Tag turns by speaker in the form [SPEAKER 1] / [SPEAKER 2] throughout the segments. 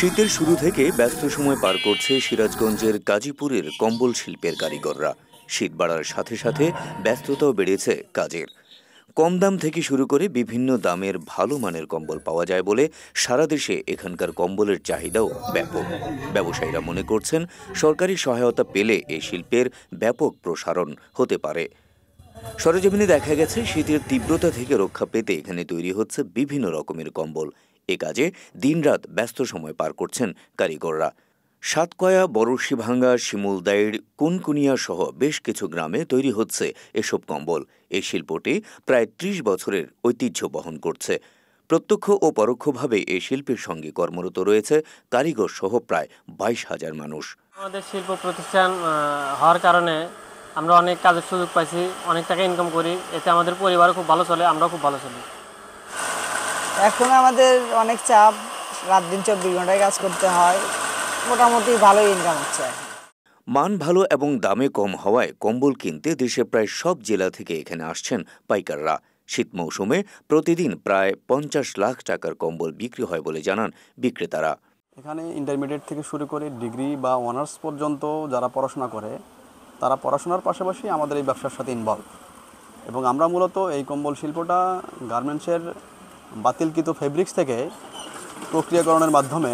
[SPEAKER 1] শীতের শুরু থেকে ব্যস্ত সময় পার করছে সিরাজগঞ্জের গাজীপুরের কম্বল শিল্পের কারিগররা। শীত বাড়ার সাথে সাথে ব্যস্ততাও বেড়েছে কাজের। কম দাম থেকে শুরু করে বিভিন্ন দামের ভালো মানের কম্বল পাওয়া যায় বলে সারা দেশে এখানকার কম্বলের চাহিদাও ব্যাপক। ব্যবসায়ীরা মনে করছেন সরকারি সহায়তা পেলে এই শিল্পের ব্যাপক প্রসারণ হতে পারে। সরেজমিনে দেখা গেছে শীতের তীব্রতা থেকে রক্ষা পেতে এখানে তৈরি হচ্ছে বিভিন্ন রকমের কম্বল। এ কাজে দিনরাত ব্যস্ত সময় পার করছেন কারিগররা। সাতকয়া, বড়শিভাঙ্গা, শিমুলদাইড়, কুনকুনিয়া সহ বেশ কিছু গ্রামে তৈরি হচ্ছে এসব কম্বল। এই শিল্পটি প্রায় ৩০ বছরের ঐতিহ্য বহন করছে। প্রত্যক্ষ ও পরোক্ষভাবে এই শিল্পের সঙ্গে কর্মরত রয়েছে কারিগর সহ প্রায় ২২,০০০ মানুষ।
[SPEAKER 2] আমাদের শিল্প প্রতিষ্ঠান হওয়ার কারণে আমরা অনেক কাজের সুযোগ পাইছি, অনেক টাকা ইনকাম করি, এতে আমাদের পরিবারও খুব ভালো চলে, আমরাও খুব ভালো চলি।
[SPEAKER 3] এখন আমাদের অনেক চাপ, রাত দিন ২৪ ঘন্টায় কাজ করতে হয়, মোটামুটি ভালোই ইনকাম হচ্ছে।
[SPEAKER 1] মান ভালো এবং দামে কম হওয়ায় কম্বল কিনতে দেশের প্রায় সব জেলা থেকে এখানে আসছেন পাইকাররা। শীত মৌসুমে প্রতিদিন প্রায় ৫০ লাখ টাকার কম্বল বিক্রি হয় বলে জানান বিক্রেতারা।
[SPEAKER 4] এখানে ইন্টারমিডিয়েট থেকে শুরু করে ডিগ্রি বা অনার্স পর্যন্ত যারা পড়াশোনা করে তারা পড়াশোনার পাশাপাশি আমাদের এই ব্যবসার সাথে ইনভলভ, এবং আমরা মূলত এই কম্বল শিল্পটা গার্মেন্টসের বাতিলকৃত ফেব্রিক্স থেকে প্রক্রিয়াকরণের মাধ্যমে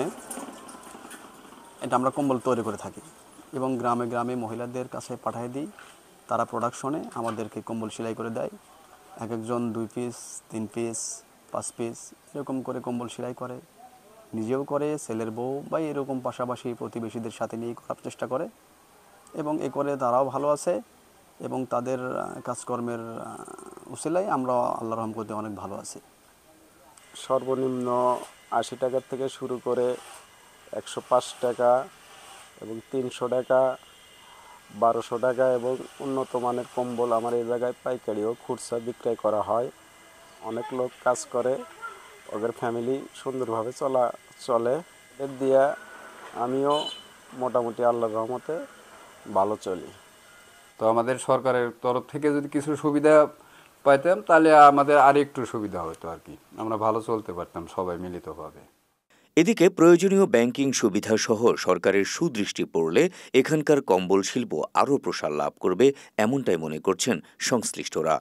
[SPEAKER 4] এটা আমরা কম্বল তৈরি করে থাকি এবং গ্রামে গ্রামে মহিলাদের কাছে পাঠিয়ে দিই। তারা প্রোডাকশনে আমাদেরকে কম্বল সেলাই করে দেয়। এক একজন 2 পিস, 3 পিস, 5 পিস এরকম করে কম্বল সেলাই করে, নিজেও করে, ছেলের বউ বা এরকম পাশাপাশি প্রতিবেশীদের সাথে নিয়ে করার চেষ্টা করে, এবং এ করে তারাও ভালো আছে এবং তাদের কাজকর্মের উসিলায় আমরা আল্লাহর রহমতে অনেক ভালো আছি।
[SPEAKER 5] সর্বনিম্ন ৮০ টাকা থেকে শুরু করে ১০৫ টাকা এবং ৩০০ টাকা, ১২০০ টাকা এবং উন্নত মানের কম্বল আমার এই জায়গায় পাইকারি ও খুচরা বিক্রয় করা হয়। অনেক লোক কাজ করে, ওদের ফ্যামিলি সুন্দরভাবে চলে। এর দিয়ে আমিও মোটামুটি আল্লাহর রহমতে ভালো চলি।
[SPEAKER 6] তো আমাদের সরকারের তরফ থেকে যদি কিছু সুবিধা পাইতাম তাহলে আমাদের আর একটু সুবিধা হতো আর কি, আমরা ভালো চলতে পারতাম সবাই মিলিতভাবে।
[SPEAKER 1] এদিকে প্রয়োজনীয় ব্যাংকিং সুবিধা সহ সরকারের সুদৃষ্টি পড়লে এখানকার কম্বল শিল্প আরও প্রসার লাভ করবে, এমনটাই মনে করছেন সংশ্লিষ্টরা।